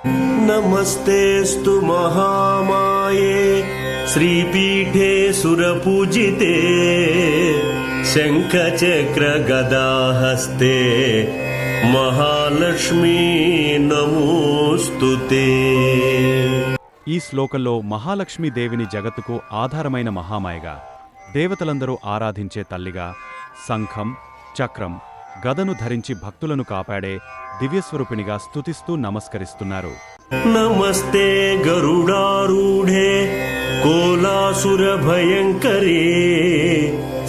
नमस्तेस्तु महामाये श्रीपीठे सुरपूजिते शङ्खचक्रगदाहस्ते महालक्ष्मी नमोस्तुते। ఈ శ్లోకంలో మహాలక్ష్మీదేవిని జగత్తుకు ఆధారమైన మహామాయగా, దేవతలందరూ ఆరాధించే తల్లిగా, శంఖం, చక్రం, గదను ధరించి భక్తులను కాపాడే దివ్యస్వరూపిణిగా స్తుతిస్తూ నమస్కరిస్తున్నారు. నమస్తే గరుడారూఢే కోలాసుర భయంకరే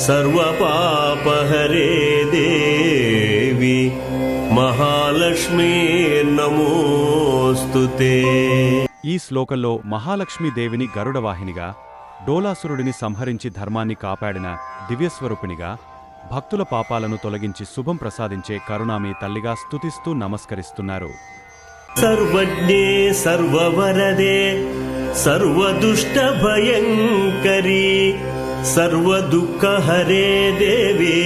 సర్వపాపహరే దేవి మహాలక్ష్మీ నమోస్తుతే. ఈ శ్లోకంలో మహాలక్ష్మీదేవిని గరుడవాహినిగా, డోలాసురుడిని సంహరించి ధర్మాన్ని కాపాడిన దివ్యస్వరూపిణిగా, భక్తుల పాపాలను తొలగించి శుభం ప్రసాదించే కరుణామీ తల్లిగా స్తుతిస్తూ నమస్కరిస్తున్నారు. సర్వజ్ఞే సర్వవరదే సర్వదుష్ట భయంకరీ సర్వదుఃఖహరే దేవి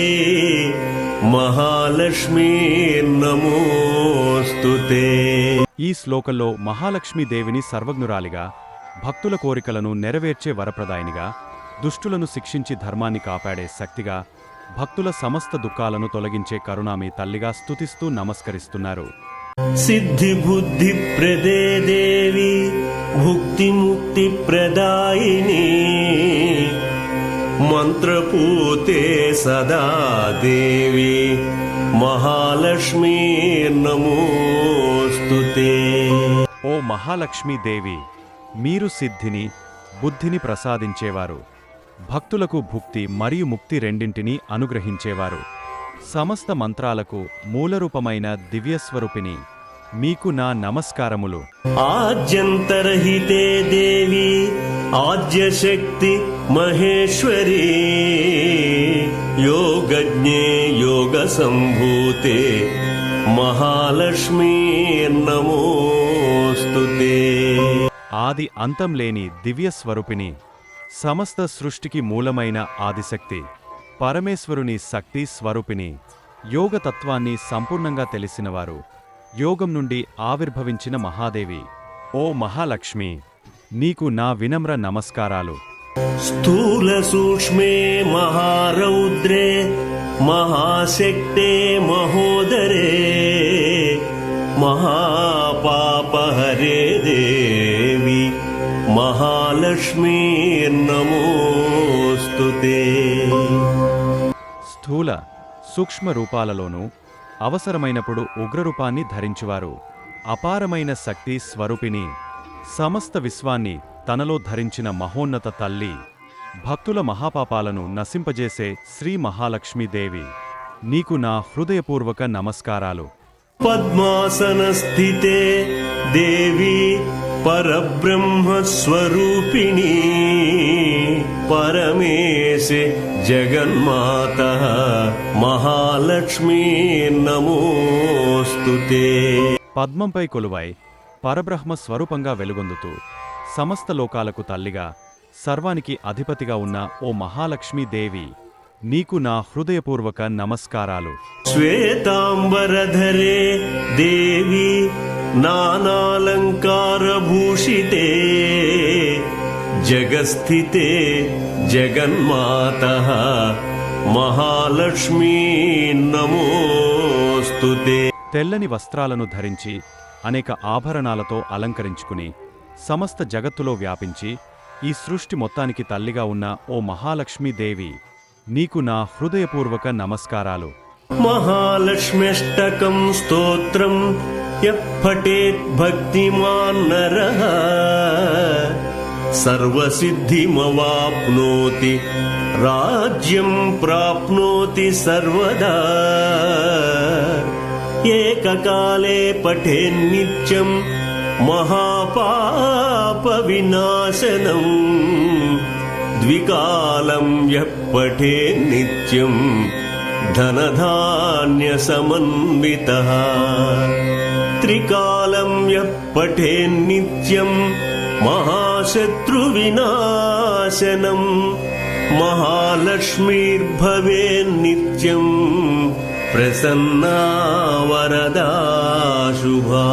మహాలక్ష్మీ నమోస్తుతే. ఈ శ్లోకంలో మహాలక్ష్మీదేవిని సర్వజ్ఞురాలిగా, భక్తుల కోరికలను నెరవేర్చే వరప్రదాయినిగా, దుష్టులను శిక్షించి ధర్మాన్ని కాపాడే శక్తిగా, భక్తుల సమస్త దుఃఖాలను తొలగించే కరుణామీ తల్లిగా స్తుతిస్తూ నమస్కరిస్తున్నారు. సిద్ధి బుద్ధి ప్రదే దేవి భుక్తి ముక్తి ప్రదాయిని మంత్రపూతే సదా దేవి మహాలక్ష్మీ నమోస్తుతే. ఓ మహాలక్ష్మీదేవి, మీరు సిద్ధిని, బుద్ధిని ప్రసాదించేవారు, భక్తులకు భుక్తి మరియు ముక్తి రెండింటినీ అనుగ్రహించేవారు, సమస్త మంత్రాలకు మూలరూపమైన దివ్యస్వరూపిణి, మీకు నా నమస్కారములు. ఆద్యంతరహితే దేవి ఆద్యశక్తి మహేశ్వరీ యోగజ్ఞే యోగ సంభూతే మహాలక్ష్మీ నమోస్తుతే. ఆది అంతం లేని దివ్యస్వరూపిణి, సమస్త సృష్టికి మూలమైన ఆదిశక్తి, పరమేశ్వరుని శక్తి స్వరూపిణి, యోగతత్వాన్ని సంపూర్ణంగా తెలిసినవారు, యోగం నుండి ఆవిర్భవించిన మహాదేవి, ఓ మహాలక్ష్మి, నీకు నా వినమ్ర నమస్కారాలు. స్థూల సూక్ష్మే మహారౌద్రే మహాశక్తే మహోదరే మహాపాపహరే దేవి మహాలక్ష్మీ నమోస్తుతే. స్థూల సూక్ష్మ రూపాలలోనూ అవసరమైనప్పుడు ఉగ్రరూపాన్ని ధరించువారు, అపారమైన శక్తి స్వరూపిణి, సమస్త విశ్వాన్ని తనలో ధరించిన మహోన్నత తల్లి, భక్తుల మహాపాపాలను నశింపజేసే శ్రీ మహాలక్ష్మీదేవి, నీకు నా హృదయపూర్వక నమస్కారాలు. పద్మాసనస్థితే దేవి పరబ్రహ్మస్వరూపిణి పరమేశే జగన్మాత మహాలక్ష్మీ నమోస్తుతే. పద్మంపై కొలువై పరబ్రహ్మ స్వరూపంగా వెలుగొందుతూ సమస్త లోకాలకు తల్లిగా, సర్వానికి అధిపతిగా ఉన్న ఓ మహాలక్ష్మీదేవి, నీకు నా హృదయపూర్వక నమస్కారాలు. శ్వేతాంబరధరే దేవి నానాలంకారభూషితే జగస్థితే జగన్మాత మహాలక్ష్మీ నమోస్తుతే. తెల్లని వస్త్రాలను ధరించి అనేక ఆభరణాలతో అలంకరించుకుని సమస్త జగత్తులో వ్యాపించి ఈ సృష్టి మొత్తానికి తల్లిగా ఉన్న ఓ మహాలక్ష్మీదేవి, నీకు నా హృదయపూర్వక నమస్కారాలు. మహాలక్ష్మ్యష్టకం స్తోత్రం యః పఠేత్ భక్తిమాన్ నరః సర్వసిద్ధిమవాప్నోతి రాజ్యం ప్రాప్నోతి సర్వదా. ఏకకాలే పఠేన్నిత్యం మహాపాప వినాశనం ద్వికాలం యః పఠేన్నిత్యం ధనధాన్య సమన్వితః త్రికాలం యః పఠేన్నిత్యం మహాశత్రు వినాశనం మహాలక్ష్మీర్భవేన్నిత్యం ప్రసన్నా వరదా శుభా.